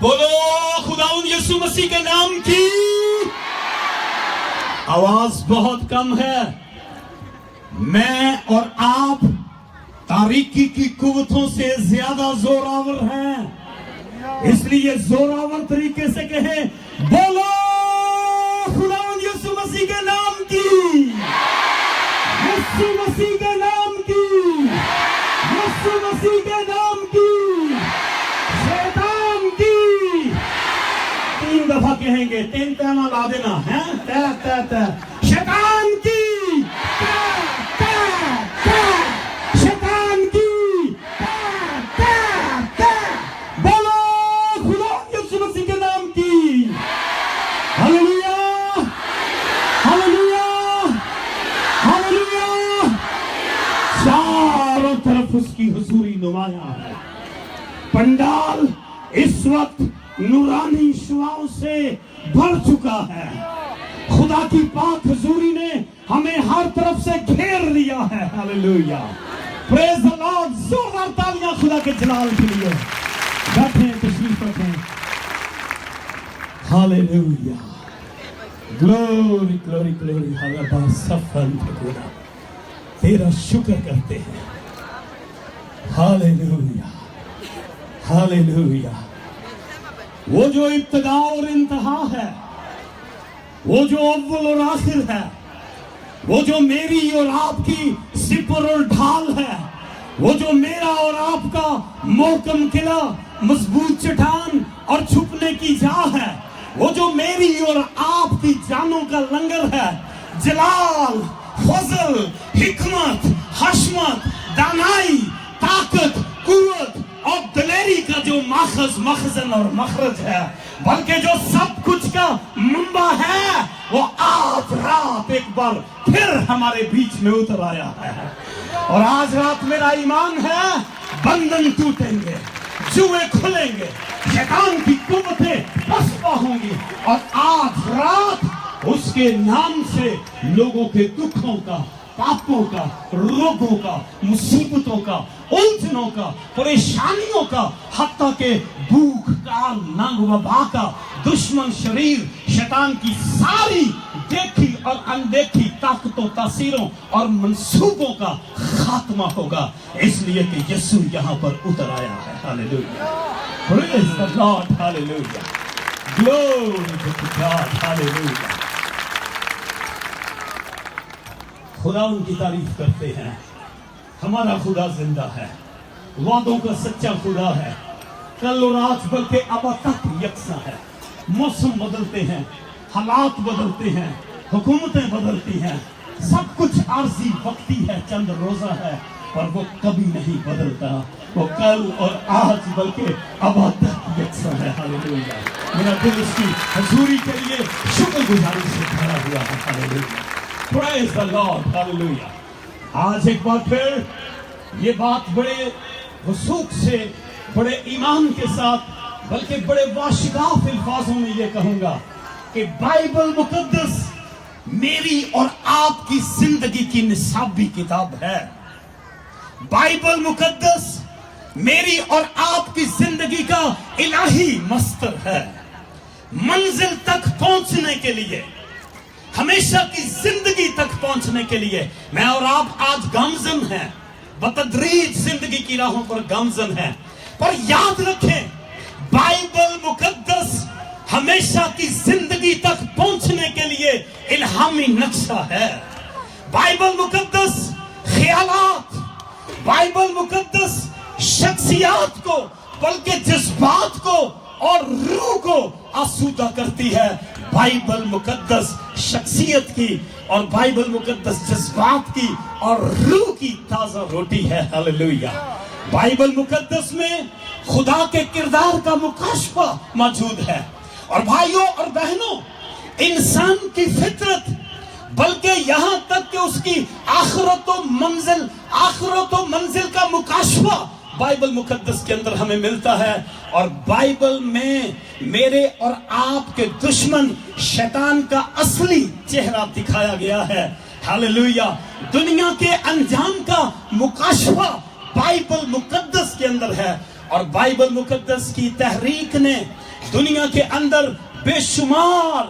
बोलो खुदावंद यीशु मसीह के नाम की। आवाज बहुत कम है। मैं और आप तारीकी की कुव्वतों से ज्यादा जोरावर हैं, इसलिए जोरावर तरीके से कहें, बोलो खुदावंद यीशु मसीह के नाम की, यीशु मसीह के नाम की, यीशु मसीह के नाम की, शैतान की। 3 दफा कहेंगे, 3 तैना ला देना है। शैतान की, शैतान की, बोलो खुदा यीशु मसीह के नाम की। Hallelujah, hallelujah, hallelujah. चारों तरफ उसकी हुजूरी नुमाया है। पंडाल इस वक्त नूरानी शुआओं से भर चुका है। खुदा की पाक हुजूरी ने हमें हर तरफ से घेर लिया है। Hallelujah, praise the Lord. जोरदार तालियां खुदा के जलाल के लिए। बैठे, तशरीफ रखें। Hallelujah, glory glory glory. Hallelujah, सफल खुदा तेरा शुक्र करते हैं। Hallelujah, hallelujah. वो जो इब्तिदा और इंतहा है, वो जो अव्वल और आखिर है, वो जो मेरी और आपकी सिपर और ढाल है, वो जो मेरा और आपका मोहकम किला, मजबूत चट्टान और छुपने की जा है, वो जो मेरी और आपकी जानों का लंगर है। जलाल, फजल, हिकमत, हशमत, दानाई, ताकत, कुव्वत और दलेरी का जो माखज, मखजन और मखरज है, बल्कि जो सब कुछ का मंबा है, वो आज रात एक बार फिर हमारे बीच में उतर आया है। और आज रात मेरा ईमान है, बंधन टूटेंगे, जुए खुलेंगे, शैतान की कुव्वतें पसपा होंगी, और आज रात उसके नाम से लोगों के दुखों का, पापों का, रोगों का, मुसीबतों का, उलझनों का, परेशानियों का, हत्ता के भूख, काल, नंग, वबा का, दुश्मन शरीर, शैतान की सारी देखी और अनदेखी ताकतों, तासीरों और मंसूबों का खात्मा होगा, इसलिए कि यीशु यहाँ पर उतर आया है। Hallelujah, praise the Lord, hallelujah, glory to God, hallelujah. खुदा उनकी तारीफ करते हैं। हमारा खुदा जिंदा है, वादों का सच्चा खुदा है, कल और आज बल्कि अब तक यकसा है। मौसम बदलते हैं, हालात बदलते हैं, हुकूमतें बदलती हैं, सब कुछ आर्जी वक्ती है, चंद रोजा है, पर वो कभी नहीं बदलता। वो कल और आज बल्कि अब तक यकसा है। हालेलुया, मेरा दिल उसकी हुजूरी के लिए शुक्रगुजारी से भरा हुआ है। Hallelujah, praise the Lord, hallelujah. आज एक बार फिर ये बात बड़े वसूख से, बड़े ईमान के साथ, बल्कि बड़े वाशिगाफ अल्फाजों में ये कहूंगा कि बाइबल मुकद्दस मेरी और आपकी जिंदगी की निसाबी किताब है। बाइबल मुकद्दस मेरी और आपकी जिंदगी का इलाही मस्तर है। मंजिल तक पहुंचने के लिए, हमेशा की जिंदगी तक पहुंचने के लिए मैं और आप आज गामजन हैं, बतदरीज जिंदगी की राहों पर गामजन हैं। पर याद रखें, बाइबल मुकद्दस हमेशा की जिंदगी तक पहुंचने के लिए इल्हामी नक्शा है। बाइबल मुकद्दस ख्यालात, बाइबल मुकद्दस शख्सियात को, बल्कि जज्बात को और रूह को आसूदा करती है। बाइबल मुकद्दस शख्सियत की और बाइबल मुकद्दस जज्बात की और रूह की ताजा रोटी है। हालेलुया, बाइबल मुकद्दस में खुदा के किरदार का मुकाशफा मौजूद है। और भाइयों और बहनों, इंसान की फितरत, बल्कि यहां तक कि उसकी आखिरत व मंजिल का मुकाशफा बाइबल मुकद्दस के अंदर हमें मिलता है। और बाइबल में मेरे और आपके दुश्मन शैतान का असली चेहरा दिखाया गया है। हालेलुया, दुनिया के अंजाम का मुकाशफा बाइबल मुकद्दस के अंदर है। और बाइबल मुकद्दस की तहरीक ने दुनिया के अंदर बेशुमार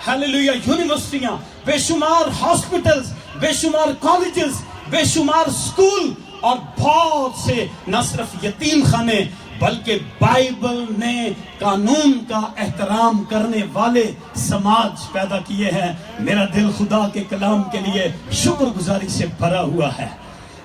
हालेलुया यूनिवर्सिटियां, बेशुमार हॉस्पिटल्स, बेशुमार कॉलेजेस, बेशुमार स्कूल और बहुत से न सिर्फ यतीम खाने बल्कि बाइबल ने कानून का एहतराम करने वाले समाज पैदा किए हैं। मेरा दिल खुदा के कलाम के लिए शुक्रगुजारी से भरा हुआ है।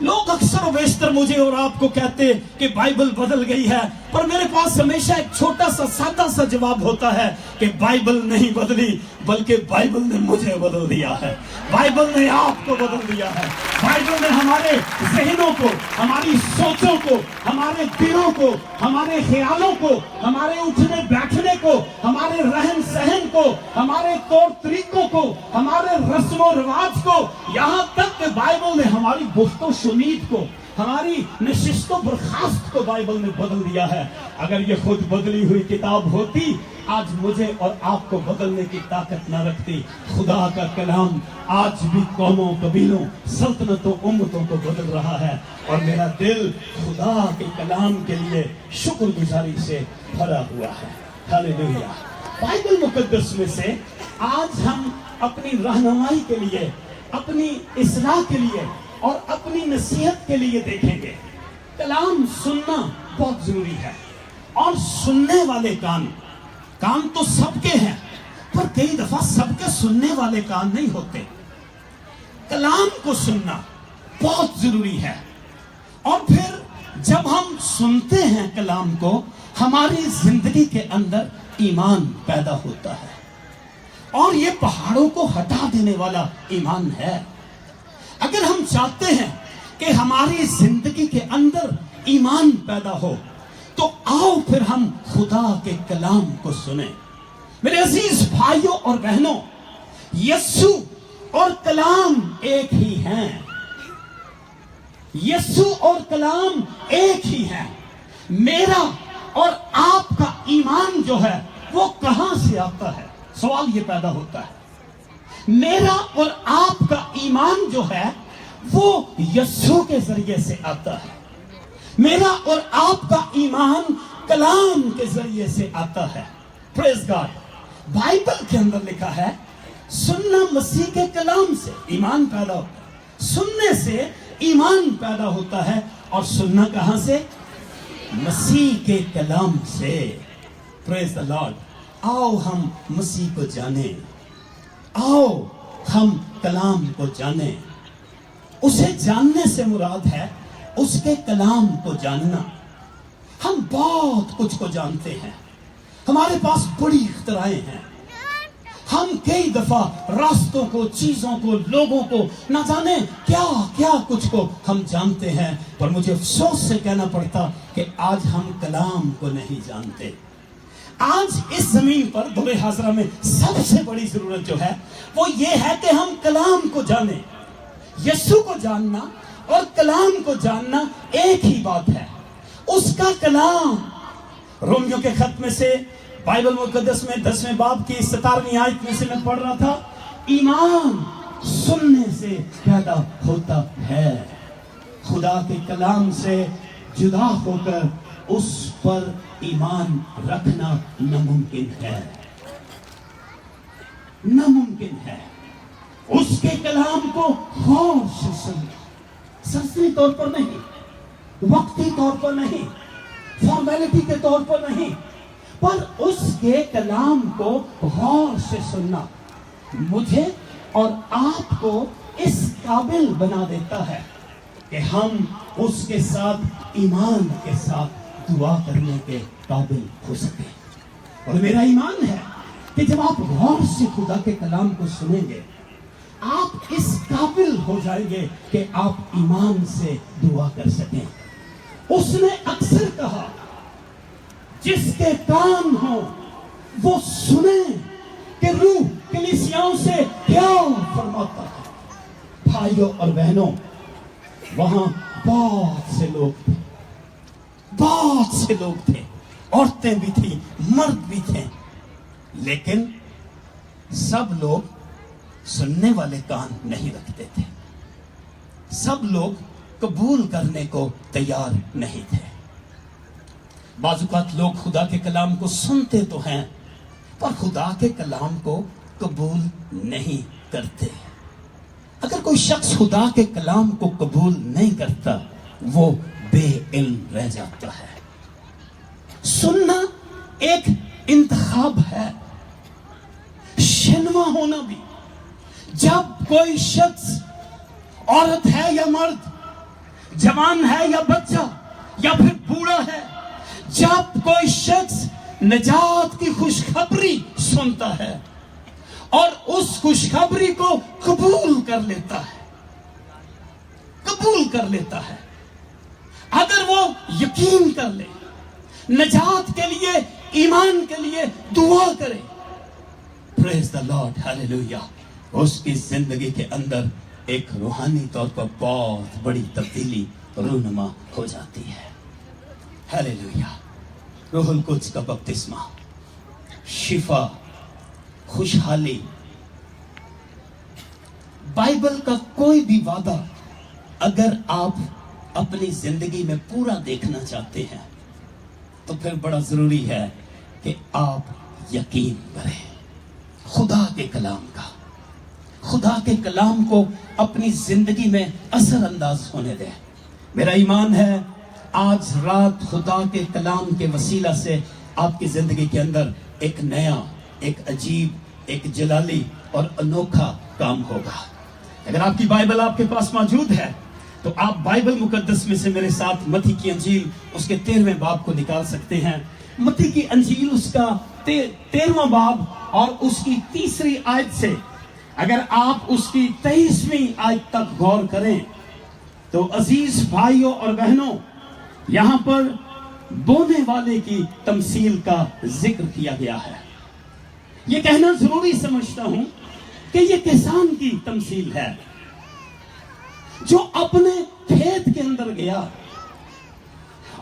लोग अक्सर बेशतर मुझे और आपको कहते कि बाइबल बदल गई है, पर मेरे पास हमेशा एक छोटा सा सादा सा जवाब होता है कि बाइबल नहीं बदली, बल्कि बाइबल ने मुझे बदल दिया है, बाइबल ने आपको बदल दिया है। बाइबल ने हमारे जहनों को, हमारी सोचों को, हमारे दिलों को, हमारे ख्यालों को, हमारे उठने बैठने को, हमारे रहन सहन को, हमारे तौर तरीकों को, हमारे रस्मों रिवाज को, यहाँ तक कि बाइबल ने हमारी गुफ्तो शुनीद को, हमारी नशिस्तो बर्खास्त को बाइबल ने बदल दिया है। अगर ये खुद बदली हुई किताब होती, आज मुझे और आपको बदलने की ताकत न रखती। खुदा का कलाम आज भी कौमों, कबीलों, सल्तनतों, उम्मतों को बदल रहा है और मेरा दिल खुदा के कलाम के लिए शुक्रगुजारी से भरा हुआ है। हालेलुया। बाइबल मुकद्दस में से आज हम अपनी रहनुमाई के लिए, अपनी इस्लाह के लिए और अपनी नसीहत के लिए देखेंगे। कलाम सुनना बहुत जरूरी है और सुनने वाले कान तो सबके हैं, पर कई दफा सबके सुनने वाले कान नहीं होते। कलाम को सुनना बहुत जरूरी है और फिर जब हम सुनते हैं कलाम को, हमारी जिंदगी के अंदर ईमान पैदा होता है और ये पहाड़ों को हटा देने वाला ईमान है। अगर हम चाहते हैं कि हमारी जिंदगी के अंदर ईमान पैदा हो, तो आओ फिर हम खुदा के कलाम को सुने। मेरे अजीज भाइयों और बहनों, यीशु और कलाम एक ही हैं। यीशु और कलाम एक ही है। मेरा और आपका ईमान जो है वो कहां से आता है? सवाल ये पैदा होता है। मेरा और आपका ईमान जो है वो यीशु के जरिए से आता है। मेरा और आपका ईमान कलाम के जरिए से आता है। Praise God. बाइबल के अंदर लिखा है, सुनना मसीह के कलाम से ईमान पैदा होता है। सुनने से ईमान पैदा होता है और सुनना कहां से? मसीह के कलाम से। Praise the Lord. आओ हम मसीह को जाने, आओ हम कलाम को जाने। उसे जानने से मुराद है उसके कलाम को जानना। हम बहुत कुछ को जानते हैं, हमारे पास बड़ी इख्तराएं हैं। हम कई दफा रास्तों को, चीजों को, लोगों को, ना जाने क्या क्या कुछ को हम जानते हैं, पर मुझे अफसोस से कहना पड़ता कि आज हम कलाम को नहीं जानते। आज इस जमीन पर दुरे हाजरा में सबसे बड़ी जरूरत जो है वो ये है कि हम कलाम को जाने। यीशु को जानना और कलाम को जानना एक ही बात है। उसका कलाम, रोमियो के खत में से, बाइबल मुकद्दस में 10वें बाब की 17वीं आयत में से मैं पढ़ रहा था, ईमान सुनने से पैदा होता है। खुदा के कलाम से जुदा होकर उस पर ईमान रखना नामुमकिन है, नामुमकिन है। उसके कलाम को गौर से सुनना, सरसरी तौर पर नहीं, वक्ती तौर पर नहीं, फॉर्मेलिटी के तौर पर नहीं, पर उसके कलाम को गौर से सुनना मुझे और आपको इस काबिल बना देता है कि हम उसके साथ ईमान के साथ दुआ करने के काबिल हो सके। और मेरा ईमान है कि जब आप गौर से खुदा के कलाम को सुनेंगे, आप इस काबिल हो जाएंगे कि आप ईमान से दुआ कर सकें। उसने अक्सर कहा, जिसके कान हो वो सुने कि रूह कलीसियाओं से क्या फरमाता है। भाइयों और बहनों, वहां बहुत से लोग थे, बहुत से लोग थे, औरतें भी थी, मर्द भी थे, लेकिन सब लोग सुनने वाले कान नहीं रखते थे। सब लोग कबूल करने को तैयार नहीं थे। बाजुकात लोग खुदा के कलाम को सुनते तो हैं पर खुदा के कलाम को कबूल नहीं करते। अगर कोई शख्स खुदा के कलाम को कबूल नहीं करता वो बेइल्म रह जाता है। सुनना एक इंतखाब है, शिनवा होना भी। जब कोई शख्स, औरत है या मर्द, जवान है या बच्चा या फिर बूढ़ा है, जब कोई शख्स निजात की खुशखबरी सुनता है और उस खुशखबरी को कबूल कर लेता है, अगर वो यकीन कर ले, निजात के लिए, ईमान के लिए दुआ करे, प्रेज द लॉर्ड, हालेलुया, उसकी जिंदगी के अंदर एक रूहानी तौर पर बहुत बड़ी तब्दीली रूनुमा हो जाती है। हालेलुया। रूहुल कुद्स का बपतिस्मा, शिफा, खुशहाली। बाइबल का कोई भी वादा अगर आप अपनी जिंदगी में पूरा देखना चाहते हैं तो फिर बड़ा जरूरी है कि आप यकीन करें खुदा के कलाम का, खुदा के कलाम को अपनी जिंदगी में असर अंदाज होने दें। मेरा ईमान है आज रात खुदा के कलाम के वसीला से आपकी जिंदगी के अंदर एक नया, एक अजीब, एक जलाली और अनोखा काम होगा। अगर आपकी बाइबल आपके पास मौजूद है तो आप बाइबल मुकद्दस में से मेरे साथ मत्ती की अंजील उसके 13वें बाब को निकाल सकते हैं। मत्ती की अंजील उसका 13वां बाब और उसकी 3री आयत से अगर आप उसकी 23वीं आयत तक गौर करें तो अजीज भाइयों और बहनों, यहां पर बोने वाले की तमसील का जिक्र किया गया है। यह कहना जरूरी समझता हूं कि यह किसान की तमसील है जो अपने खेत के अंदर गया,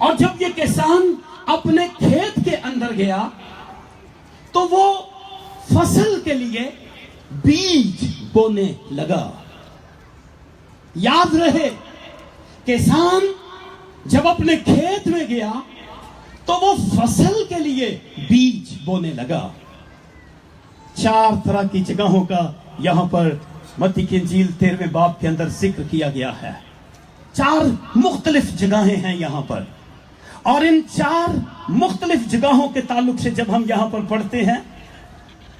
और जब यह किसान अपने खेत के अंदर गया तो वो फसल के लिए बीज बोने लगा। याद रहे, किसान जब अपने खेत में गया तो वो फसल के लिए बीज बोने लगा। 4 तरह की जगहों का यहां पर मत्ती की इंजील 13वें बाब के अंदर जिक्र किया गया है। 4 मुख्तलिफ जगहें हैं यहां पर, और इन 4 मुख्तलिफ जगहों के ताल्लुक से जब हम यहां पर पढ़ते हैं,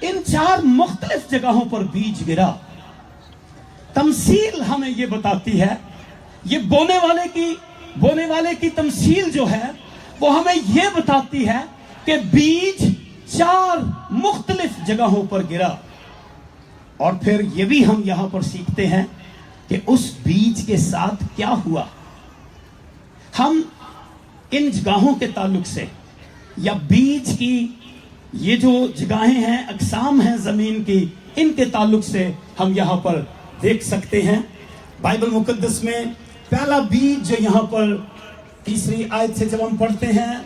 इन 4 मुख्तलिफ जगहों पर बीज गिरा। तमसील हमें यह बताती है, ये बोने वाले की तमसील जो है वो हमें यह बताती है कि बीज 4 मुख्तलिफ जगहों पर गिरा। और फिर यह भी हम यहां पर सीखते हैं कि उस बीज के साथ क्या हुआ। हम इन जगहों के ताल्लुक से या बीज की ये जो जगहें हैं, अकसाम हैं जमीन की, इनके ताल्लुक से हम यहां पर देख सकते हैं। बाइबल मुकद्दस में पहला बीज जो यहां पर 3री आयत से जब हम पढ़ते हैं,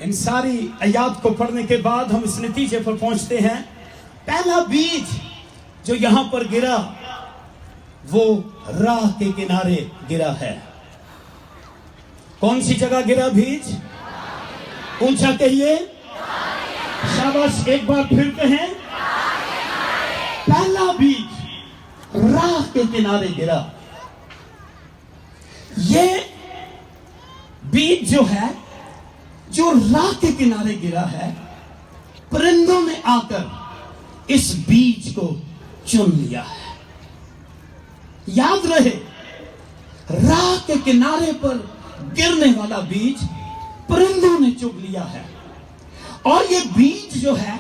इन सारी आयत को पढ़ने के बाद हम इस नतीजे पर पहुंचते हैं, पहला बीज जो यहां पर गिरा वो राह के किनारे गिरा है। कौन सी जगह गिरा बीज? ऊंचा कहिए, शाबाश, एक बार फिर कहें, पहला बीज राह के किनारे गिरा। ये बीज जो है, जो राह के किनारे गिरा है, परिंदों ने आकर इस बीज को चुन लिया है। याद रहे, राह के किनारे पर गिरने वाला बीज परिंदों ने चुग लिया है, और ये बीज जो है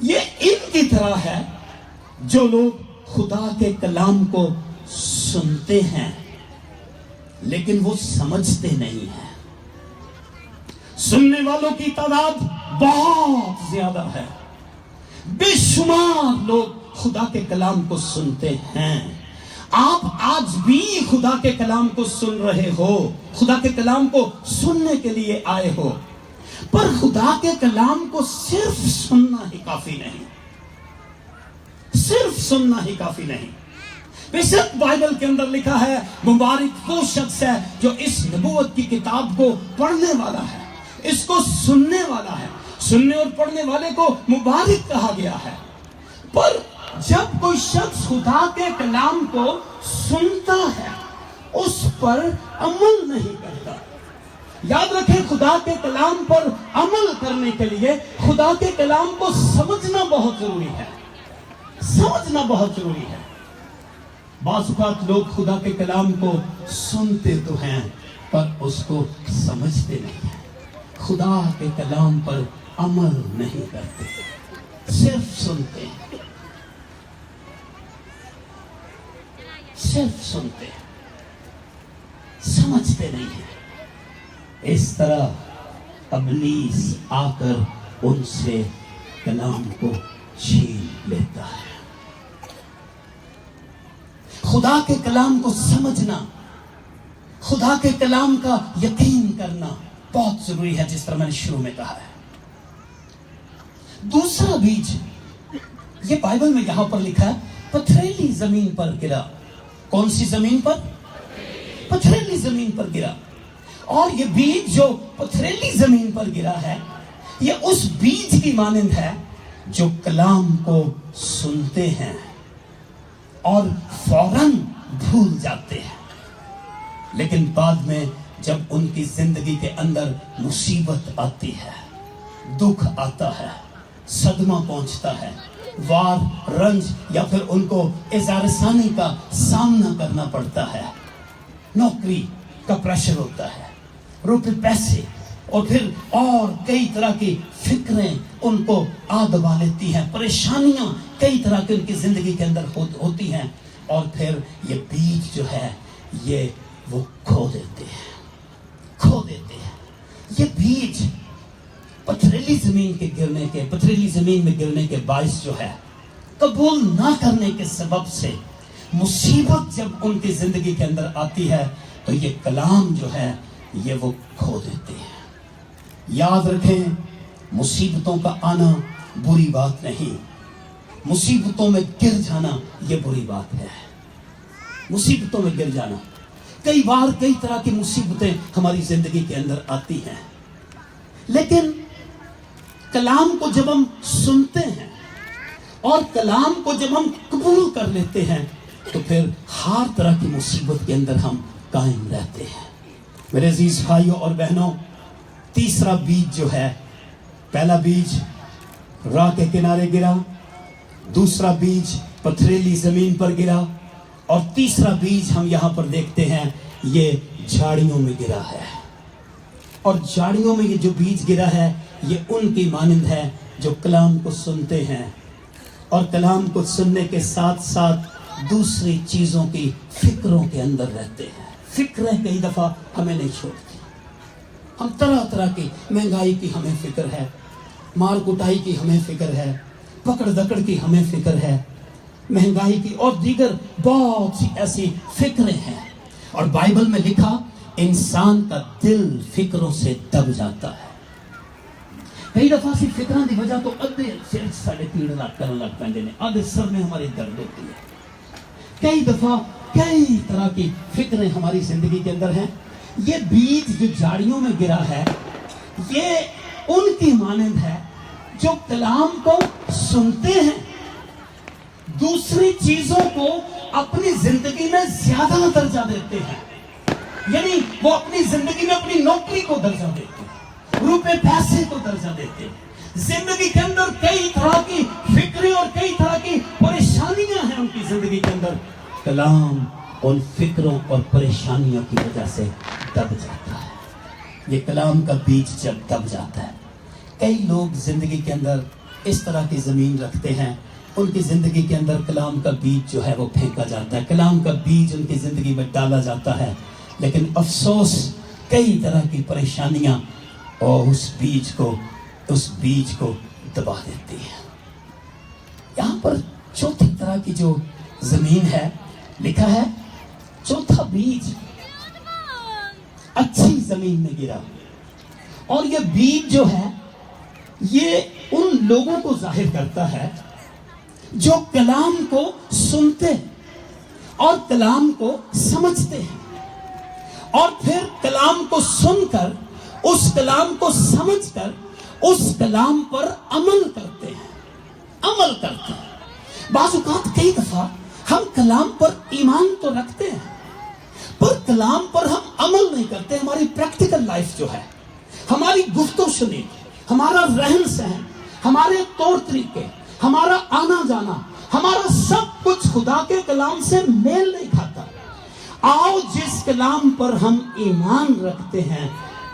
ये इनकी तरह है जो लोग खुदा के कलाम को सुनते हैं लेकिन वो समझते नहीं है। सुनने वालों की तादाद बहुत ज्यादा है, बेशुमार लोग खुदा के कलाम को सुनते हैं। आप आज भी खुदा के कलाम को सुन रहे हो, खुदा के कलाम को सुनने के लिए आए हो, पर खुदा के कलाम को सिर्फ सुनना ही काफी नहीं, सिर्फ सुनना ही काफी नहीं। बेशक बाइबल के अंदर लिखा है, मुबारक वो शख्स है जो इस नबूवत की किताब को पढ़ने वाला है, इसको सुनने वाला है। सुनने और पढ़ने वाले को मुबारक कहा गया है। पर जब कोई शख्स खुदा के कलाम को सुनता है, उस पर अमल नहीं करता। याद रखें, खुदा के कलाम पर अमल करने के लिए खुदा के कलाम को समझना बहुत जरूरी है। समझना बहुत जरूरी है। बाज़ औक़ात लोग खुदा के कलाम को सुनते तो हैं पर उसको समझते नहीं हैं। खुदा के कलाम पर अमल नहीं करते, सिर्फ सुनते हैं, सिर्फ सुनते हैं, समझते नहीं हैं। इस तरह इब्लीस आकर उनसे कलाम को छीन लेता है। खुदा के कलाम को समझना, खुदा के कलाम का यकीन करना बहुत जरूरी है, जिस तरह मैंने शुरू में कहा है। दूसरा बीज, ये बाइबल में यहां पर लिखा है, पथरीली जमीन पर गिरा। कौन सी जमीन पर? पथरीली जमीन पर गिरा। और ये बीज जो पथरीली जमीन पर गिरा है, ये उस बीज की मानंद है जो कलाम को सुनते हैं और फौरन भूल जाते हैं, लेकिन बाद में जब उनकी जिंदगी के अंदर मुसीबत आती है, दुख आता है, सदमा पहुंचता है, वार, रंज या फिर उनको इज़ारसानी का सामना करना पड़ता है, नौकरी का प्रेशर होता है, रुपए पैसे और फिर और कई तरह की फिक्रें उनको आ दबा लेती हैं, परेशानियां कई तरह की उनकी जिंदगी के अंदर होती हैं, और फिर ये बीज जो है ये वो खो देते हैं। ये बीज पथरीली जमीन में गिरने के बायस जो है, कबूल ना करने के सबब से मुसीबत जब उनकी जिंदगी के अंदर आती है तो ये कलाम जो है ये वो खो देते हैं। याद रखें, मुसीबतों का आना बुरी बात नहीं, मुसीबतों में गिर जाना ये बुरी बात है। मुसीबतों में गिर जाना, कई बार कई तरह की मुसीबतें हमारी जिंदगी के अंदर आती हैं, लेकिन कलाम को जब हम सुनते हैं और कलाम को जब हम कबूल कर लेते हैं तो फिर हर तरह की मुसीबत के अंदर हम कायम रहते हैं। मेरे अजीज भाइयों और बहनों, तीसरा बीज जो है, पहला बीज राह के किनारे गिरा, दूसरा बीज पथरीली जमीन पर गिरा, और तीसरा बीज हम यहां पर देखते हैं ये झाड़ियों में गिरा है। और झाड़ियों में ये जो बीज गिरा है ये उनकी मानंद है जो कलाम को सुनते हैं और कलाम को सुनने के साथ साथ दूसरी चीजों की फिक्रों के अंदर रहते हैं। फिक्रें कई दफा हमें नहीं छोड़ती। हम तरह तरह की, महंगाई की हमें फिक्र है, मार कुटाई की हमें फिक्र है, पकड़ दकड़ की हमें फिक्र है, महंगाई की और दीगर बहुत सी ऐसी फिक्रें हैं। और बाइबल में लिखा, इंसान का दिल फिक्रों से दब जाता है। कई दफा सी फिक्रां की वजह तो अद्धे सिर साढ़े पीड़ लग पैंदे ने, आधे सर में हमारी दर्द होती है। कई दफा कई तरह की फिक्रें हमारी जिंदगी के अंदर हैं। ये बीज जो झाड़ियों में गिरा है ये उनकी मानंद है जो कलाम को सुनते हैं, दूसरी चीजों को अपनी जिंदगी में ज्यादा दर्जा देते हैं। यानी वो अपनी जिंदगी में अपनी नौकरी को दर्जा देते हैं, रुपए पैसे को दर्जा देते हैं। जिंदगी के अंदर कई तरह की फिक्रें और कई तरह की परेशानियां हैं उनकी जिंदगी के अंदर। कलाम उन फिक्रों और परेशानियों की वजह से दब जाता है। ये कलाम का बीज जब दब जाता है, कई लोग जिंदगी के अंदर इस तरह की जमीन रखते हैं, उनकी जिंदगी के अंदर कलाम का बीज जो है वो फेंका जाता है, कलाम का बीज उनकी जिंदगी में डाला जाता है, लेकिन अफसोस कई तरह की परेशानियां और उस बीज को दबा देती है। यहां पर चौथी तरह की जो जमीन है, लिखा है चौथा बीज अच्छी जमीन में गिरा। और ये बीज जो है ये उन लोगों को जाहिर करता है जो कलाम को सुनते हैं और कलाम को समझते हैं और फिर कलाम को सुनकर उस कलाम को समझकर उस कलाम पर अमल करते हैं। बाज़ औक़ात कई दफा हम कलाम पर ईमान तो रखते हैं, पर कलाम पर हम अमल नहीं करते। हमारी प्रैक्टिकल लाइफ जो है, हमारी गुफ्तो सुनी, हमारा रहन सहन, हमारे तौर तरीके, हमारा आना जाना, हमारा सब कुछ खुदा के कलाम से मेल नहीं खाता। आओ जिस कलाम पर हम ईमान रखते हैं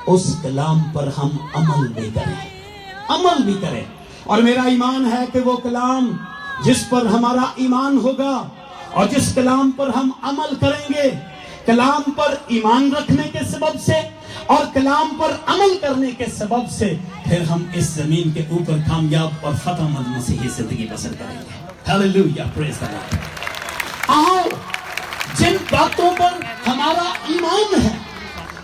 उस कलाम पर हम अमल भी करें। और मेरा ईमान है कि वो कलाम जिस पर हमारा ईमान होगा और जिस कलाम पर हम अमल करेंगे, कलाम पर ईमान रखने के सबब से और कलाम पर अमल करने के सबब से, फिर हम इस जमीन के ऊपर कामयाब और फतहमंद मसीही जिंदगी बसर करेंगे। Hallelujah, praise the Lord. आओ जिन बातों पर हमारा ईमान है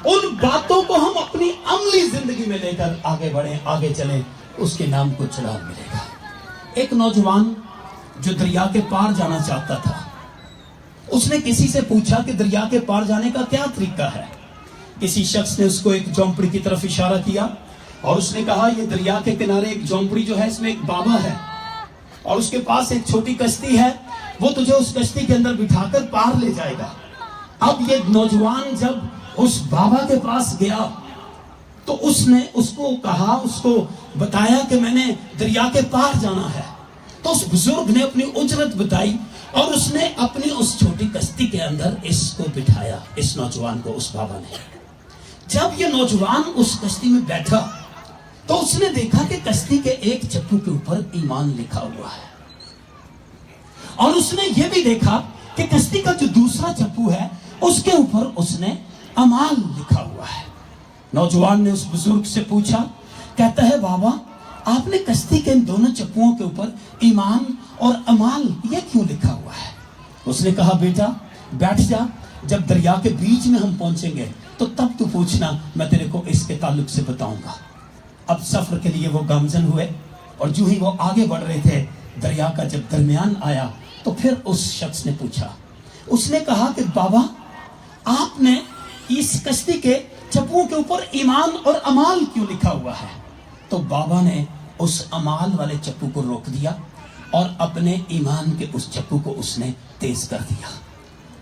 उन बातों को हम अपनी अमली जिंदगी में लेकर आगे बढ़ें, आगे चलें, उसके नाम को चढ़ाव मिलेगा। एक नौजवान जो दरिया के पार जाना चाहता था, उसने किसी से पूछा कि दरिया के पार जाने का क्या तरीका है। किसी शख्स ने उसको एक झोंपड़ी की तरफ इशारा किया और उसने कहा, ये दरिया के किनारे एक झोंपड़ी जो है, इसमें एक बाबा है और उसके पास एक छोटी कश्ती है, वो तुझे उस कश्ती के अंदर बिठाकर पार ले जाएगा। अब ये नौजवान जब उस बाबा के पास गया तो उसने उसको कहा, उसको बताया कि मैंने दरिया के पार जाना है। तो उस बुजुर्ग ने अपनी उजरत बताई और उसने अपनी उस छोटी कश्ती के अंदर इसको बिठाया, इस नौजवान को, उस बाबा ने। जब ये नौजवान उस कश्ती में बैठा तो उसने देखा कि कश्ती के एक चप्पू के ऊपर ईमान लिखा हुआ है और उसने ये भी देखा कि कश्ती का जो दूसरा चप्पू है उसके ऊपर उसने अमाल लिखा हुआ है। नौजवान ने उस बुजुर्ग से पूछा, कहता है, बाबा आपने कश्ती के इन दोनों चप्पुओं के ऊपर ईमान और अमाल ये क्यों लिखा हुआ है? उसने कहा, बेटा बैठ जा, जब दरिया के बीच में हम पहुंचेंगे तो तब तू पूछना, मैं तेरे को इसके ताल्लुक से बताऊंगा। अब सफर के लिए वो गामजन हुए और जो ही वो आगे बढ़ रहे थे, दरिया का जब दरमियान आया तो फिर उस शख्स ने पूछा, उसने कहा कि बाबा आपने इस कश्ती के चप्पुओं के ऊपर ईमान और अमाल क्यों लिखा हुआ है? तो बाबा ने उस अमाल वाले चप्पू को रोक दिया और अपने ईमान के उस चप्पू को उसने तेज कर दिया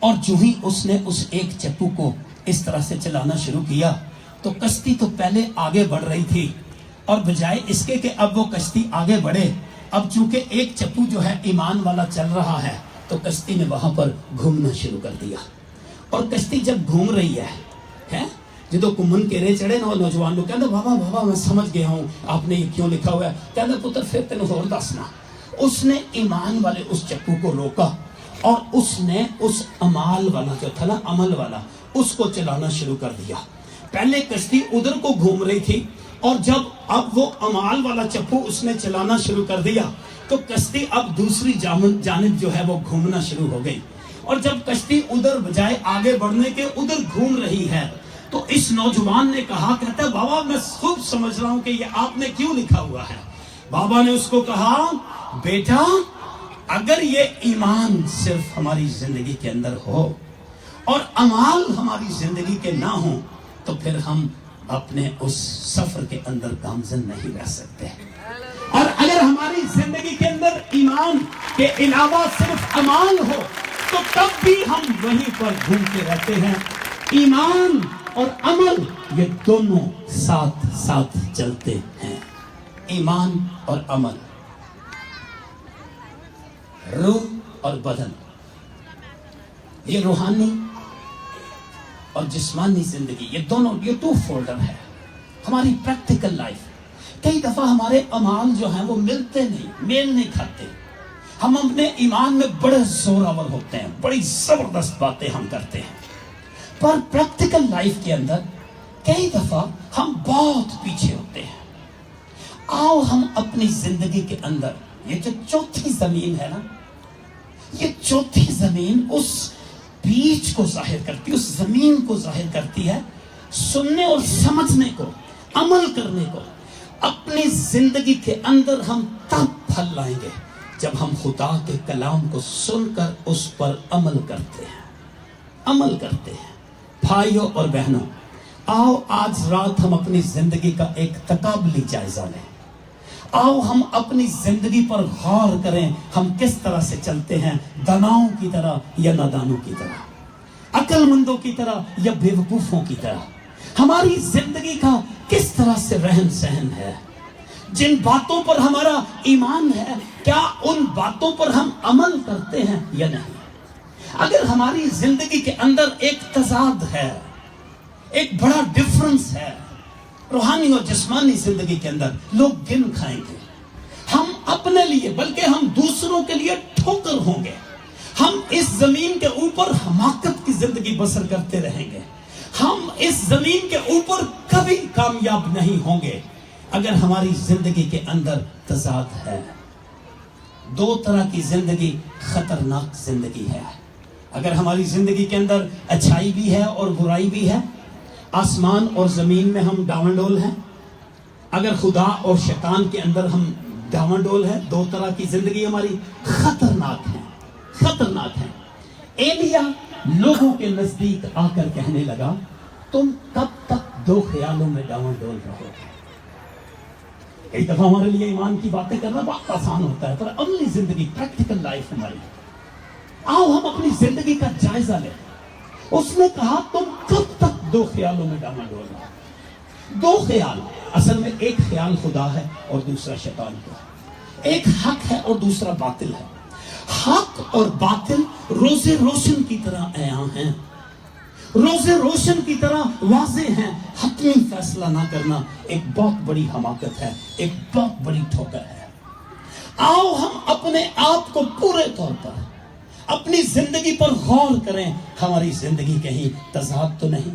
और जो ही उसने उस एक चप्पू को इस तरह से चलाना शुरू किया तो कश्ती तो पहले आगे बढ़ रही थी और बजाय इसके कि अब वो कश्ती आगे बढ़े, अब चूंकि एक चप्पू जो है ईमान वाला चल रहा है तो कश्ती ने वहां पर घूमना शुरू कर दिया। और कश्ती जब घूम रही है जो घूमन केरे चढ़े ना नौजवान लोग कहते, बाबा बाबा मैं समझ गया हूँ आपने ये क्यों लिखा हुआ है। कहते, पुत्र फिर तेन होर दसना। उसने ईमान वाले उस चप्पू को रोका और उसने उस अमाल वाला जो था ना, अमल वाला, उसको चलाना शुरू कर दिया। पहले कश्ती उधर को घूम रही थी और जब अब वो अमाल वाला चप्पू उसने चलाना शुरू कर दिया तो कश्ती अब दूसरी जानिब जो है वो घूमना शुरू हो गई। और जब कश्ती उधर बजाय आगे बढ़ने के उधर घूम रही है तो इस नौजवान ने कहा, कहता है, बाबा मैं खूब समझ रहा हूं कि ये आपने क्यों लिखा हुआ है। बाबा ने उसको कहा, बेटा अगर ये ईमान सिर्फ हमारी जिंदगी के अंदर हो और अमाल हमारी जिंदगी के ना हो तो फिर हम अपने उस सफर के अंदर गामजन नहीं रह सकते। और अगर हमारी जिंदगी के अंदर ईमान के अलावा सिर्फ अमाल हो तो तब भी हम वहीं पर घूमते रहते हैं। ईमान और अमल ये दोनों साथ साथ चलते हैं। ईमान और अमल, रूह और बदन, ये रूहानी और जिस्मानी जिंदगी, ये दोनों, ये टू फोल्डर है। हमारी प्रैक्टिकल लाइफ, कई दफा हमारे अमाल जो हैं वो मिलते नहीं, मेल नहीं खाते। हम अपने ईमान में बड़े जोरावर होते हैं, बड़ी जबरदस्त बातें हम करते हैं, पर प्रैक्टिकल लाइफ के अंदर कई दफा हम बहुत पीछे होते हैं। आओ हम अपनी जिंदगी के अंदर ये जो चौथी जमीन है ना, ये चौथी जमीन उस बीज को जाहिर करती है, उस जमीन को जाहिर करती है, सुनने और समझने को, अमल करने को। अपनी जिंदगी के अंदर हम तब फल लाएंगे जब हम खुदा के कलाम को सुनकर उस पर अमल करते हैं। अमल करते हैं। भाइयों और बहनों, आओ आज रात हम अपनी जिंदगी का एक तकाबली जायजा लें। आओ हम अपनी जिंदगी पर गौर करें, हम किस तरह से चलते हैं, दानाओं की तरह या नादानों की तरह, अक्लमंदों की तरह या बेवकूफों की तरह। हमारी जिंदगी का किस तरह से रहन सहन है, जिन बातों पर हमारा ईमान है क्या उन बातों पर हम अमल करते हैं या नहीं। अगर हमारी जिंदगी के अंदर एक तजाद है, एक बड़ा डिफरेंस है रूहानी और जिस्मानी जिंदगी के अंदर, लोग गिन खाएंगे। हम अपने लिए बल्कि हम दूसरों के लिए ठोकर होंगे। हम इस जमीन के ऊपर हमाकत की जिंदगी बसर करते रहेंगे। हम इस जमीन के ऊपर कभी कामयाब नहीं होंगे अगर हमारी जिंदगी के अंदर तजाद है। दो तरह की जिंदगी खतरनाक जिंदगी है। अगर हमारी जिंदगी के अंदर अच्छाई भी है और बुराई भी है, आसमान और जमीन में हम डावाडोल हैं, अगर खुदा और शैतान के अंदर हम डावाडोल हैं, दो तरह की जिंदगी हमारी खतरनाक है, खतरनाक है। एलिया लोगों के नजदीक आकर कहने लगा, तुम कब तक दो ख्यालों में डावाडोल रहोगे। कई दफा हमारे लिए ईमान की बातें करना बहुत आसान होता है, पर अमली जिंदगी, प्रैक्टिकल लाइफ हमारी, आओ हम अपनी जिंदगी का जायजा लें। उसने कहा तुम कब तक दो ख्यालों में डामाडोल रहोगे। दो ख्याल, असल में एक ख्याल खुदा है और दूसरा शैतान का। एक हक है और दूसरा बातिल है। हक और बातिल रोजे रोशन की तरह अयां हैं, रोजे रोशन की तरह वाज़े हैं। हतमी फैसला ना करना एक बहुत बड़ी हमाकत है, एक बहुत बड़ी ठोकर है। आओ हम अपने आप को पूरे तौर पर अपनी जिंदगी पर गौर करें। हमारी जिंदगी कहीं तजाद तो नहीं,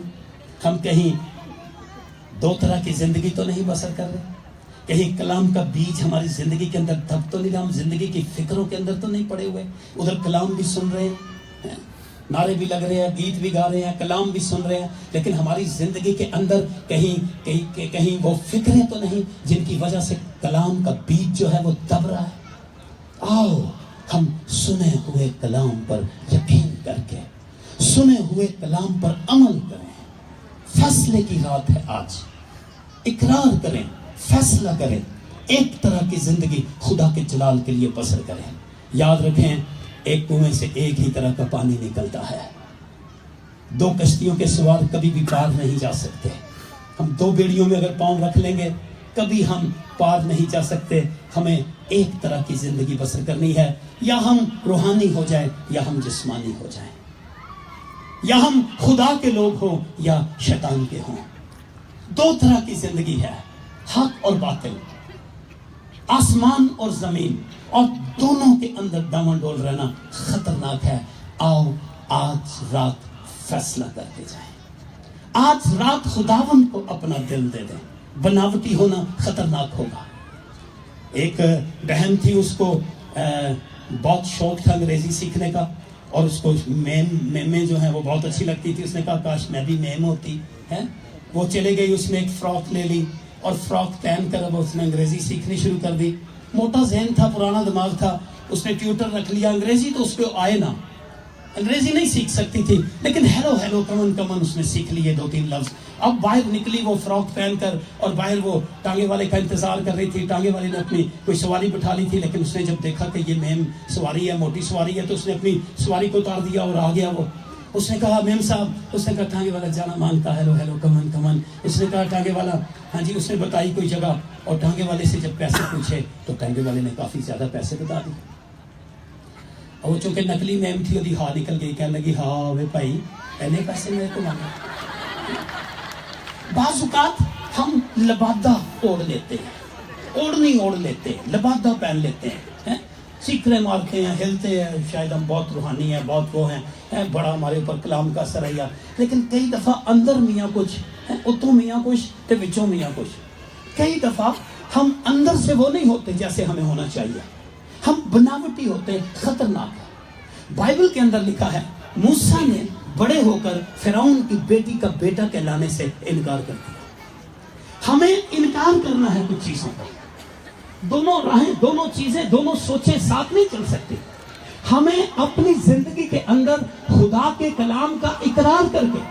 हम कहीं दो तरह की जिंदगी तो नहीं बसर कर रहे, कहीं कलाम का बीज हमारी जिंदगी के अंदर दब तो नहीं, हम जिंदगी की फिक्रों के अंदर तो नहीं पड़े हुए। उधर कलाम भी सुन रहे हैं, नारे भी लग रहे हैं, गीत भी गा रहे हैं, कलाम भी सुन रहे हैं, लेकिन हमारी जिंदगी के अंदर कहीं कहीं कहीं वो फिक्रें तो नहीं जिनकी वजह से कलाम का बीज जो है वो दब रहा है। आओ हम सुने हुए कलाम पर यकीन करके, सुने हुए कलाम पर अमल करें। फैसले की रात है आज, इकरार करें, फैसला करें, एक तरह की जिंदगी खुदा के जलाल के लिए बसर करें। याद रखें, एक कुएं से एक ही तरह का पानी निकलता है। दो कश्तियों के सवार कभी भी पार नहीं जा सकते। हम दो बेड़ियों में अगर पांव रख लेंगे कभी हम पार नहीं जा सकते। हमें एक तरह की जिंदगी बसर करनी है, या हम रूहानी हो जाए या हम जिस्मानी हो जाए, या हम खुदा के लोग हों या शैतान के हों। दो तरह की जिंदगी है, हक और बातिल, आसमान और जमीन, और दोनों के अंदर डामाडोल रहना खतरनाक है। आओ आज रात फैसला करके जाएं। आज रात खुदावन को अपना दिल दे दें। बनावटी होना खतरनाक होगा। एक बहन थी, उसको बहुत शौक था अंग्रेजी सीखने का, और उसको मेमें जो है वो बहुत अच्छी लगती थी। उसने कहा काश मैं भी मेम होती है। वो चले गई, उसने एक फ्रॉक ले ली और फ्रॉक पहन कर अब उसने अंग्रेजी सीखनी शुरू कर दी। मोटा जहन था, पुराना दिमाग था, उसने ट्यूटर रख लिया। अंग्रेजी तो उसको आए ना, अंग्रेजी नहीं सीख सकती थी, लेकिन हेलो हेलो कमन कमन उसने सीख लिए दो तीन लफ्ज। अब बाहर निकली वो फ्रॉक पहनकर, और बाहर वो टांगे वाले का इंतजार कर रही थी। टांगे वाले ने अपनी कोई सवारी बिठा ली थी, लेकिन उसने जब देखा कि ये मेम सवारी है, मोटी सवारी है, तो उसने अपनी सवारी को उतार दिया और आ गया वो। उसने कहा मेम साहब, उसने कहा टांगे वाला जाना मांगता, हेलो हेलो कमन कमन। उसने कहा टांगे वाला हाँ जी। उसने बताई कोई जगह, और टांगे वाले से जब पैसे पूछे तो टांगे वाले ने काफ़ी ज़्यादा पैसे बता दिए। और वो चूंकि नकली मैम थी, ओदी हाँ निकल गई, कहने लगी हाँ वे भाई इन्ने पैसे मेरे को मांगे। बाज़-औक़ात हम लबादा ओढ़ लेते हैं, ओढ़नी ओढ़ लेते हैं, लबादा पहन लेते हैं, सीखरे मारते हैं, हिलते हैं, शायद हम बहुत रूहानी हैं, बहुत वो हैं, बड़ा हमारे ऊपर कलाम का असर है। लेकिन कई दफ़ा अंदर मियाँ कुछ है, उतों मियाँ कुछ, तो विचों मियाँ कुछ। कई दफ़ा हम अंदर से वो नहीं होते जैसे हमें होना चाहिए, हम बनावटी होते हैं, खतरनाक है। बाइबल के अंदर लिखा है मूसा ने बड़े होकर फिरौन की बेटी का बेटा कहलाने से इनकार कर दिया। हमें इनकार करना है कुछ चीजों का। दोनों राहें, दोनों चीजें, दोनों सोचें साथ नहीं चल सकती। हमें अपनी जिंदगी के अंदर खुदा के कलाम का इकरार करके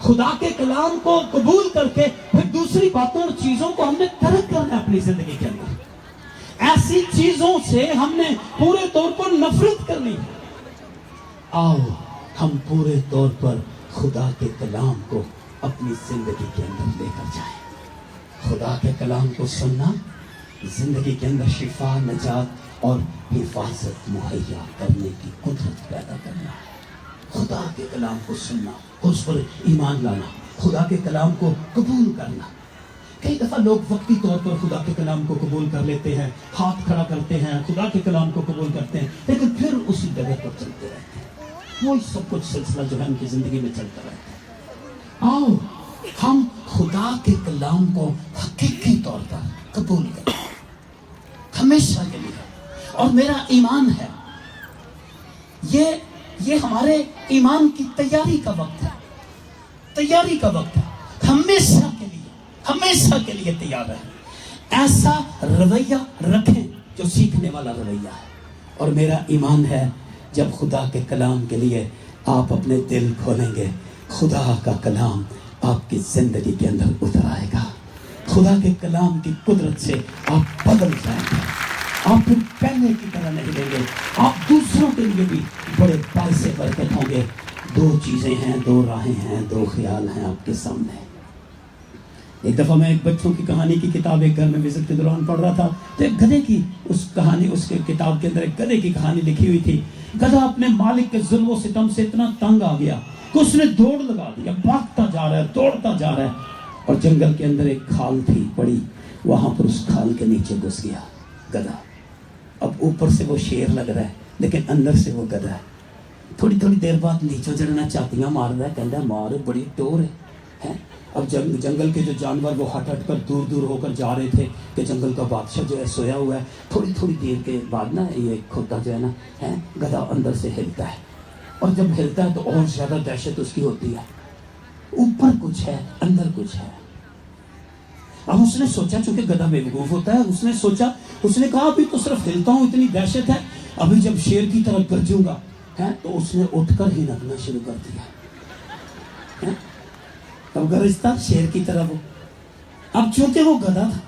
खुदा के कलाम को कबूल करके फिर दूसरी बातों और चीजों को हमने तर्क करना है अपनी जिंदगी के अंदर। ऐसी चीजों से हमने पूरे तौर पर नफरत करनी है। आओ हम पूरे तौर पर खुदा के कलाम को अपनी जिंदगी के अंदर लेकर जाएं। खुदा के कलाम को सुनना जिंदगी के अंदर शिफा, निजात और हिफाजत मुहैया करने की कुदरत पैदा करना है। खुदा के कलाम को सुनना, उस पर ईमान लाना, खुदा के कलाम को कबूल करना। कई दफा लोग वक्ती तौर पर खुदा के कलाम को कबूल कर लेते हैं, हाथ खड़ा करते हैं, खुदा के कलाम को कबूल करते हैं, लेकिन फिर उसी जगह पर चलते रहते हैं। वही सब कुछ सिलसिला जो है उनकी जिंदगी में चलता रहता है। आओ हम खुदा के कलाम को हकीकी तौर पर कबूल करें हमेशा के लिए। और मेरा ईमान है, ये हमारे ईमान की तैयारी का वक्त है, तैयारी का वक्त है। हमेशा के लिए तैयार है। ऐसा रवैया रखें जो सीखने वाला रवैया है। और मेरा ईमान है जब खुदा के कलाम के लिए आप अपने दिल खोलेंगे, खुदा का कलाम आपकी जिंदगी के अंदर उतर आएगा। खुदा के कलाम की कुदरत से आप बदल जाएंगे। आप फिर पहले की तरह नहीं लेंगे, आप दूसरों के लिए भी बड़े पैसे बरकत होंगे। दो चीजें हैं, दो राहें हैं, दो ख्याल हैं आपके सामने। एक दफा मैं एक बच्चों की कहानी की किताब एक घर में विजिट के दौरान पढ़ रहा था, तो एक गधे की उस कहानी, उसके किताब के अंदर एक गधे की कहानी लिखी हुई थी। गधा अपने मालिक के जुल्म सितम से इतना तंग आ गया कि उसने दौड़ लगा दिया, भागता जा रहा है, दौड़ता जा रहा है। और जंगल के अंदर एक खाल थी बड़ी, वहां पर उस खाल के नीचे घुस गया गधा। अब ऊपर से वो शेर लग रहा है लेकिन अंदर से वो गधा है। थोड़ी थोड़ी देर बाद नीचे चढ़ना चातियां मार रहा है, कहता मार बड़ी टोर है। अब जंगल के जो जानवर वो हट हट कर दूर दूर होकर जा रहे थे कि जंगल का बादशाह जो है सोया हुआ है। थोड़ी थोड़ी देर के बाद ना ये खोता जो है ना है, गधा अंदर से हिलता है, और जब हिलता है तो और ज्यादा दहशत उसकी होती है। ऊपर कुछ है, अंदर कुछ है। अब उसने सोचा, चूंकि गधा बेवकूफ होता है, उसने कहा अभी तो सिर्फ हिलता हूं, इतनी दहशत है, अभी जब शेर की तरह गरजूंगा है, तो उसने उठकर ही नगना शुरू कर दिया है? अब गरजता शेर की तरह वो। अब चूंकि वो गधा था,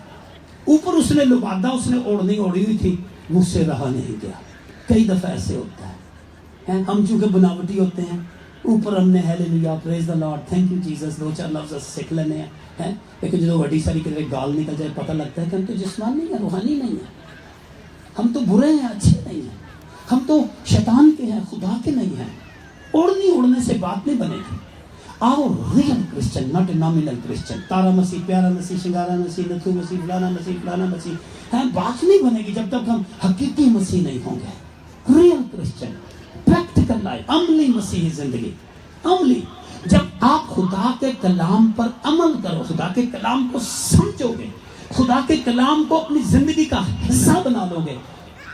ऊपर उसने लुबादा, उसने ओढ़नी ओढ़ी हुई थी, मुझसे रहा नहीं गया। कई दफा ऐसे होता है, हम चूंकि बनावटी होते हैं, ऊपर हमने hallelujah, praise the Lord, thank you Jesus, दो चार लफ्ज सीख लेने हैं, लेकिन जो बड़ी सारी किसी गाल निकल जाए पता लगता है कि हम तो जिस्मानी है, रूहानी नहीं है, हम तो बुरे हैं, अच्छे नहीं हैं, हम तो शैतान के हैं, खुदा के नहीं हैं। ओढ़नी ओढ़ने से बात नहीं बनेगी। आओ real Christian, not a nominal Christian. तारा मसीह, प्यारा मसीह, शिंगारा मसीह, नथु मसीह, फलाना मसीह है, बात नहीं बनेगी जब तक हम हकीकी मसीह नहीं होंगे। रियल क्रिश्चियन, प्रैक्टिकल लाइफ, अमली मसीही जिंदगी, अमली। जब आप खुदा के कलाम पर अमल करो, खुदा के कलाम को समझोगे, खुदा के कलाम को अपनी जिंदगी का हिस्सा बना लोगे,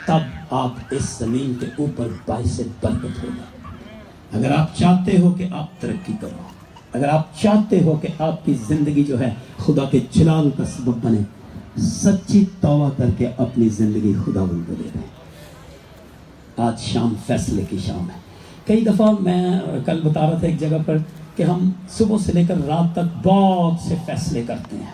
तब आप इस जमीन के ऊपर बाइस बरकत होगा। अगर आप चाहते हो कि आप तरक्की करो, अगर आप चाहते हो कि आपकी जिंदगी जो है खुदा के जलाल का सबब बने, सच्ची तौबा करके अपनी जिंदगी खुदावंद को दे दें। आज शाम फैसले की शाम है। कई दफ़ा मैं कल बता रहा था एक जगह पर कि हम सुबह से लेकर रात तक बहुत से फैसले करते हैं,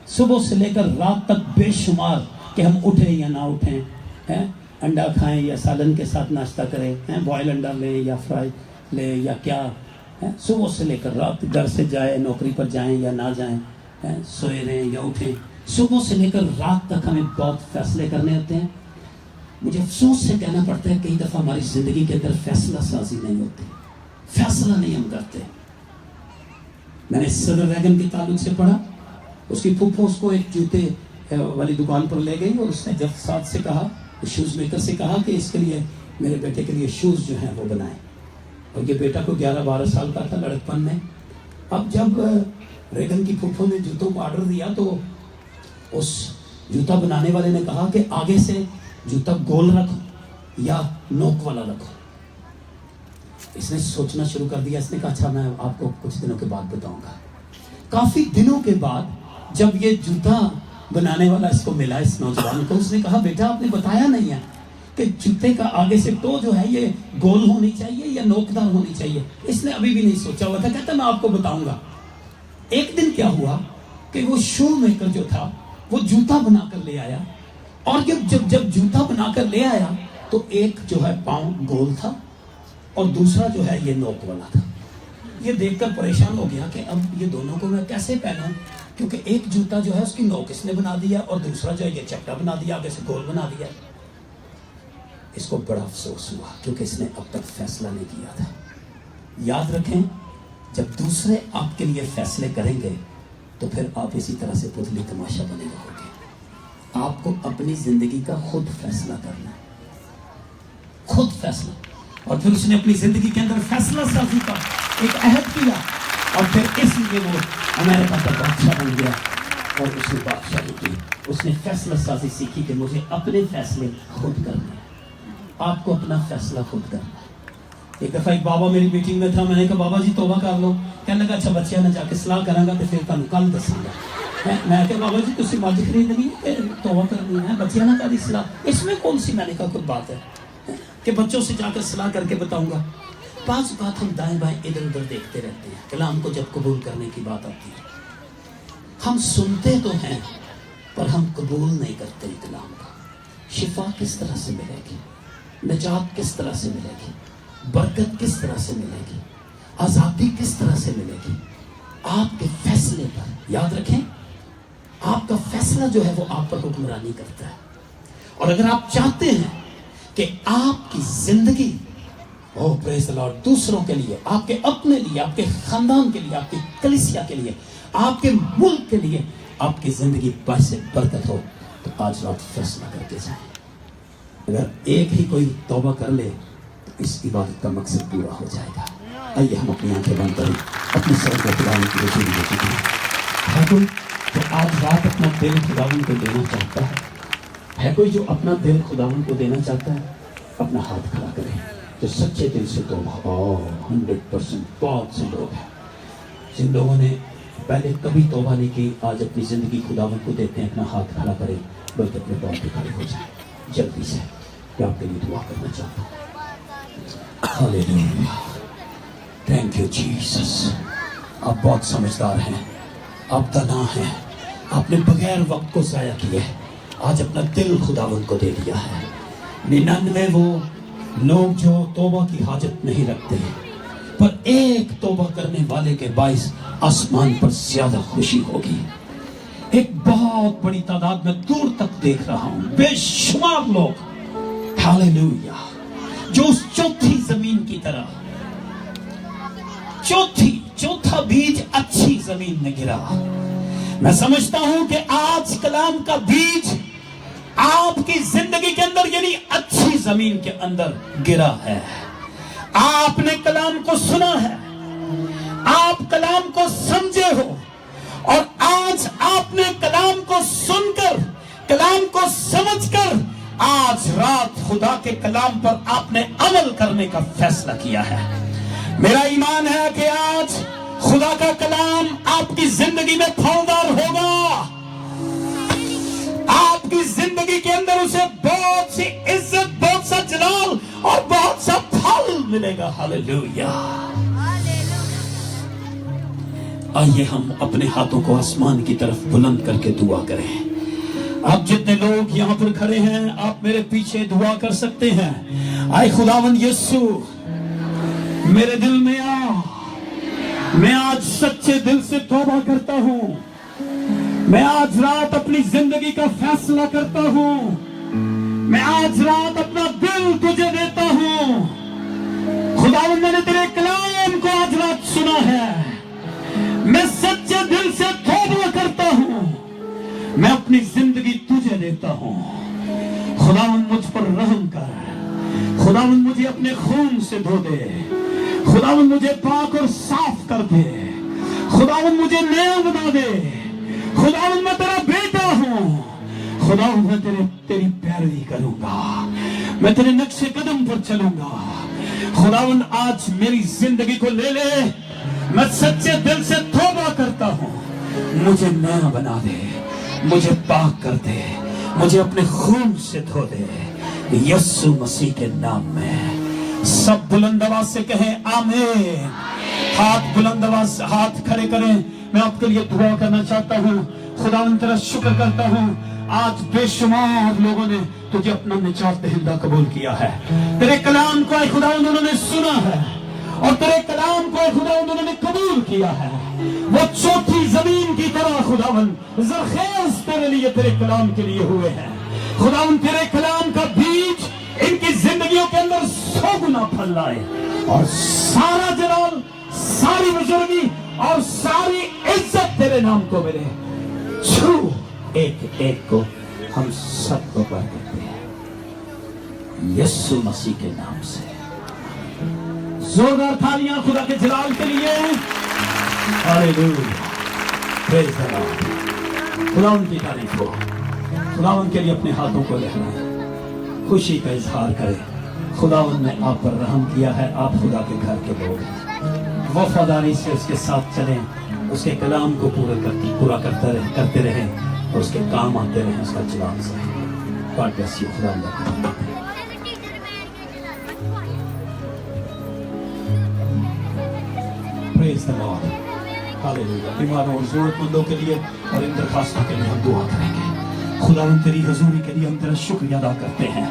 सुबह से लेकर रात तक बेशुमार, कि हम उठें या ना उठें, हैं, अंडा खाएं या सालन के साथ नाश्ता करें, हैं, बॉयल अंडा लें या फ्राई लें या क्या है, सुबह से लेकर रात, घर से जाए, नौकरी पर जाएं या ना जाएं, हैं, सोए रहें या उठें, सुबह से लेकर रात तक हमें बहुत फैसले करने होते हैं। मुझे अफसोस से कहना पड़ता है कई दफ़ा हमारी ज़िंदगी के अंदर फैसला साजी नहीं होती, फैसला नहीं हम करते। मैंने सदर वैगन के ताल्लुक से पढ़ा, उसकी फूफो उसको एक जूते वाली दुकान पर ले गई और उसने जब साथ से कहा, शूज़ मेकर से कहा कि इसके लिए, मेरे बेटे के लिए शूज़ जो हैं वो बनाए। और ये बेटा को 11-12 साल का था, लड़कपन में। अब जब रेगन की फूफो ने जूतों को ऑर्डर दिया तो उस जूता बनाने वाले ने कहा कि आगे से जूता गोल रखो या नोक वाला रखो। इसने सोचना शुरू कर दिया, इसने कहा अच्छा मैं आपको कुछ दिनों के बाद बताऊंगा। काफी दिनों के बाद जब ये जूता बनाने वाला इसको मिला, इस नौजवान को, उसने कहा बेटा आपने बताया नहीं है कि जूते का आगे से टो जो है ये गोल होनी चाहिए या नोकदार होनी चाहिए। इसने अभी भी नहीं सोचा हुआ था। कहता मैं आपको बताऊंगा। एक दिन क्या हुआ कि वो शू मेकर जो था वो जूता बनाकर ले आया, और जब जूता बनाकर ले आया तो एक जो है पाँव गोल था और दूसरा जो है ये नोक वाला था। ये देखकर परेशान हो गया कि अब ये दोनों को मैं कैसे पहनूं, क्योंकि एक जूता जो है उसकी नोक इसने बना दिया और दूसरा जो है ये चपटा बना दिया, आगे से गोल बना दिया। इसको बड़ा अफसोस हुआ क्योंकि इसने अब तक फैसला नहीं किया था। याद रखें, जब दूसरे आपके लिए फैसले करेंगे तो फिर आप इसी तरह से पुतली तमाशा बने रहोगे। आपको अपनी जिंदगी का खुद फैसला करना है, खुद फैसला। और फिर उसने अपनी जिंदगी के अंदर फैसला साजी का एक अहद किया, और फिर इसलिए वो अमेरिका का बादशाह बन गया। और उसने बादशाही की, उसने फैसला साजी सीखी कि मुझे अपने फैसले खुद करने हैं। आपको अपना फैसला खुद करना है। एक दफा एक बाबा मेरी मीटिंग में था, मैंने कहा बाबा जी तौबा कर लो। कहने लगा अच्छा बच्चिया ने जाके सलाह करांगा तो फिर तुहानू कल दसांगा। मैं क्या बाबा जी तुसी मज खरीदनी है तौबा करनी है, बच्चिया ना करी सलाह, इसमें कौन सी मैंने कहा कोई बात है कि बच्चों से जाकर सलाह करके बताऊंगा। पांच बात हम दाएं बाएं इधर उधर देखते रहते हैं। कलाम को जब कबूल करने की बात आती है, हम सुनते तो हैं पर हम कबूल नहीं करते कलाम का। शिफा किस तरह से मिलेगी, निजात किस तरह से मिलेगी, बरकत किस तरह से मिलेगी, आजादी किस तरह से मिलेगी, आपके फैसले पर। याद रखें, आपका फैसला जो है वो आप पर हुक्मरानी करता है। और अगर आप चाहते हैं कि आपकी जिंदगी प्रेज़ द लॉर्ड दूसरों के लिए, आपके अपने लिए, आपके खानदान के लिए, आपकी कलीसिया के लिए, आपके मुल्क के लिए आपकी जिंदगी से बरकत हो, तो आज रात फैसला करके जाएं। अगर एक ही कोई तौबा कर ले तो इस इबादत का मकसद पूरा हो जाएगा। आइए हम अपनी आंखें बंद करें, अपने सर को खुदावन की रोशनी में झुकाएं। है कोई तो आज रात अपना दिल खुदावन को देना चाहता है कोई जो अपना दिल खुदावन को देना चाहता है? अपना हाथ खड़ा करें जो सच्चे दिल से तौबा। 100% बहुत से लोग हैं जिन लोगों ने पहले कभी तौबा नहीं की, आज अपनी जिंदगी खुदावन को देते हैं। अपना हाथ खड़ा करें, बल्कि अपने पैर पे खड़े हो जाए जल्दी से। मैं आपके लिए दुआ करना चाहता हूँ। Hallelujah, thank you Jesus. आप बहुत समझदार हैं, आप दाना हैं, आपने बगैर वक्त को जाया किए आज अपना दिल खुदावन को दे दिया है। 99 वो लोग जो तौबा की हाजत नहीं रखते, पर एक तौबा करने वाले के बाइस आसमान पर ज्यादा खुशी होगी। एक बहुत बड़ी तादाद में दूर तक देख रहा हूं, बेशुमार लोग, हालेलुया, जो उस चौथी जमीन की तरह, चौथा बीज अच्छी जमीन में गिरा। मैं समझता हूं कि आज कलाम का बीज आपकी जिंदगी के अंदर यानी अच्छी जमीन के अंदर गिरा है। आपने कलाम को सुना है, आप कलाम को समझे हो, और आज आपने कलाम को सुनकर, कलाम को समझकर आज रात खुदा के कलाम पर आपने अमल करने का फैसला किया है। मेरा ईमान है कि आज खुदा का कलाम आपकी जिंदगी में फलदार होगा। आपकी जिंदगी के अंदर उसे बहुत सी इज्जत, बहुत सा जलाल और बहुत सा फल मिलेगा। हालेलुया। आइए हम अपने हाथों को आसमान की तरफ बुलंद करके दुआ करें। आप जितने लोग यहाँ पर खड़े हैं, आप मेरे पीछे दुआ कर सकते हैं। आए खुदावन यीशु, मेरे दिल में आ। मैं आज सच्चे दिल से तौबा करता हूँ। मैं आज रात अपनी जिंदगी का फैसला करता हूँ। मैं आज रात अपना दिल तुझे देता हूँ। खुदावन, मैंने तेरे कलाम को आज रात सुना है। मैं सच्चे दिल से तौबा करता हूँ। मैं अपनी जिंदगी तुझे देता हूँ। खुदावन, मुझ पर रहम कर। खुदावन, मुझे अपने खून से धो दे। खुदावन, मुझे पाक और साफ कर दे। खुदावन, मुझे नया बना दे। खुदावन, मैं तेरा बेटा हूँ। खुदावन, मैं तेरी पैरवी करूंगा। मैं तेरे नक्शे कदम पर चलूंगा। खुदावन, आज मेरी जिंदगी को ले ले। मैं सच्चे दिल से तौबा करता हूँ। मुझे नया बना दे, मुझे पाक कर दे, मुझे अपने खून से धो दे। यीशु मसीह के नाम में। सब बुलंद आवाज से कहें आमीन। हाथ बुलंद आवाज, हाथ खड़े करें। मैं आपके लिए दुआ करना चाहता हूँ। खुदावंद तेरा शुक्र करता हूँ, आज बेशुमार लोगों ने तुझे अपना निजात दहिंदा कबूल किया है। तेरे कलाम को ऐ खुदावंद उन्होंने सुना है और तेरे कलाम को ऐ खुदावंद उन्होंने कबूल किया है। वो चौथी जमीन की तरह खुदावंद जरखेज तेरे लिए, तेरे कलाम के लिए हुए हैं। खुदावंद तेरे कलाम का बीज इनकी जिंदगियों के अंदर 100 गुना फल लाए और सारा जलाल, सारी बुजुर्गी और सारी इज्जत तेरे नाम को मिले। छू एक एक को हम सबको पर करते हैं यीशु मसीह के नाम से। जोरदार तालियां खुदा के जलाल के लिए। Hallelujah, praise the Lord. खुदावंद की तारीफ हो। खुदावंद के लिए अपने हाथों को लहराएं, खुशी का इजहार करें। खुदावंद ने आप पर रहम किया है, आप खुदा के घर के लोग हैं। वफादारी से उसके साथ चलें, उसके कलाम को पूरा करते रहें और उसके काम आते रहें, उसका जलाल सहे। God bless you. खुदा प्रेज द लॉर्ड। हालेलुया। बीमारों और जरूरतमंदों के लिए और इन दरखास्तों के लिए हम दुआ करेंगे। खुदावंद तेरी हजूरी के लिए हम तेरा शुक्रिया अदा करते हैं।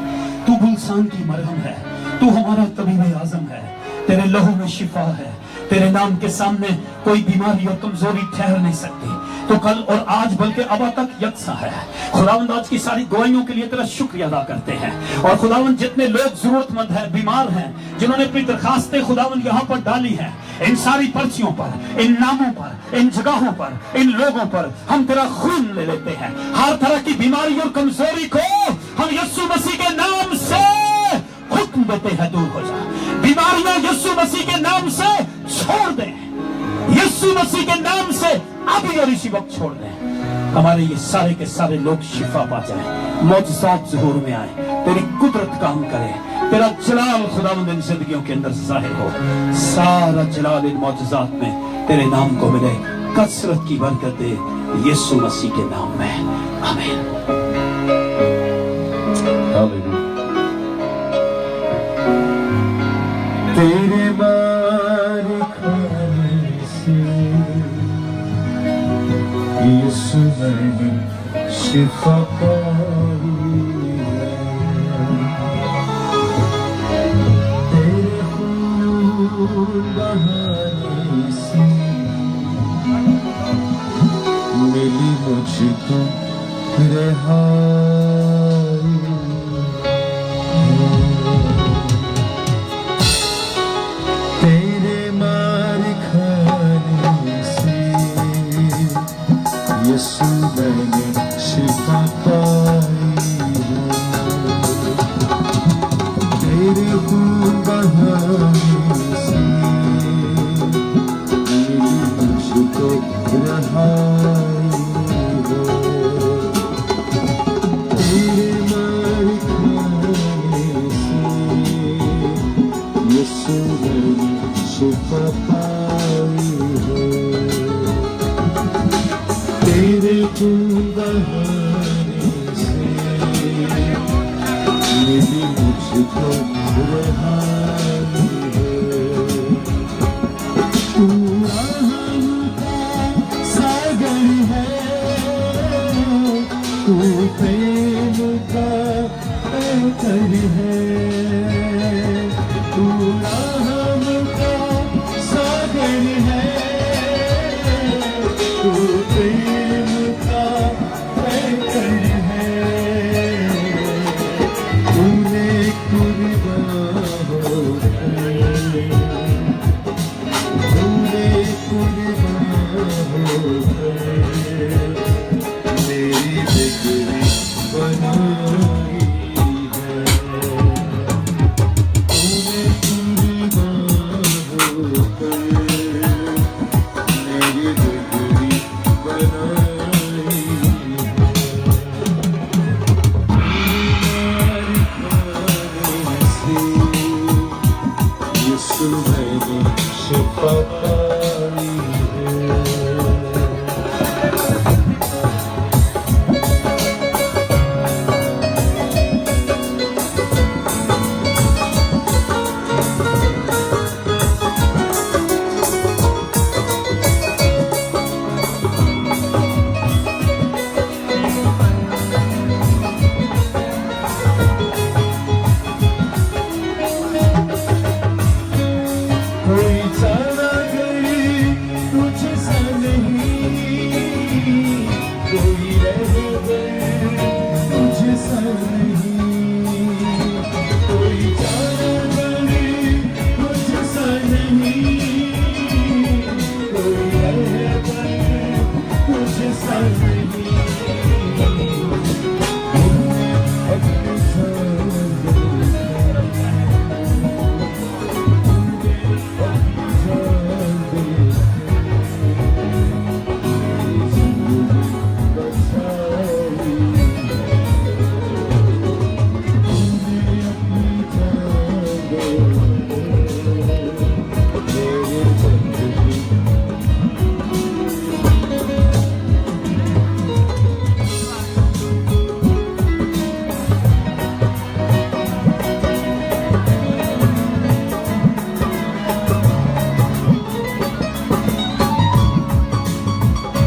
तू गुलसान की मरहम है, तू हमारा तबीब आजम है, तेरे लहू में शिफा है। तेरे नाम के सामने कोई बीमारी और कमजोरी ठहर नहीं सकती। तो कल और आज बल्कि अब तक यकसा है। खुदावंद आज की सारी गवाहियों के लिए तेरा शुक्रिया अदा करते हैं। और खुदावंद जितने लोग जरूरतमंद हैं, बीमार हैं, जिन्होंने अपनी दरखास्तें खुदावंद यहाँ पर डाली हैं, इन सारी पर्चियों पर, इन नामों पर, इन जगहों पर, इन लोगों पर हम तेरा खून ले लेते हैं। हर तरह की बीमारी और कमजोरी को हम यीशु मसीह के नाम से हुक्म देते हैं, दूर हो जा। बीमारियां यीशु मसीह के नाम से छोड़ दें, यीशु मसीह के नाम से अभी और इसी वक्त छोड़ दें। हमारे ये सारे के सारे लोग शिफा पा जाएं, मौजज़ात ज़हूर में आए, तेरी कुदरत काम करे, तेरा जलाल खुदावंद इन जिंदगियों के अंदर ज़ाहिर हो। सारा जलाल इन मौजज़ात में तेरे नाम को मिले। कसरत की बरकत दे यीशु मसीह के नाम में, आमीन। तेरे मार खाने से यीशु मैंने शिफा पाई है। तेरे खून बहाने से मिली मुझको रिहाई। यीशु मैंने शिफा पाई है। तेरे खून बहाने से मिली मुझको रिहाई है। तेरे मार खाने से यीशु मैंने शिफा पाई है। तेरे खून बहाने से मिली मुझको रिहाई है। तू रहम का सागर है, तू प्रेम का कर है।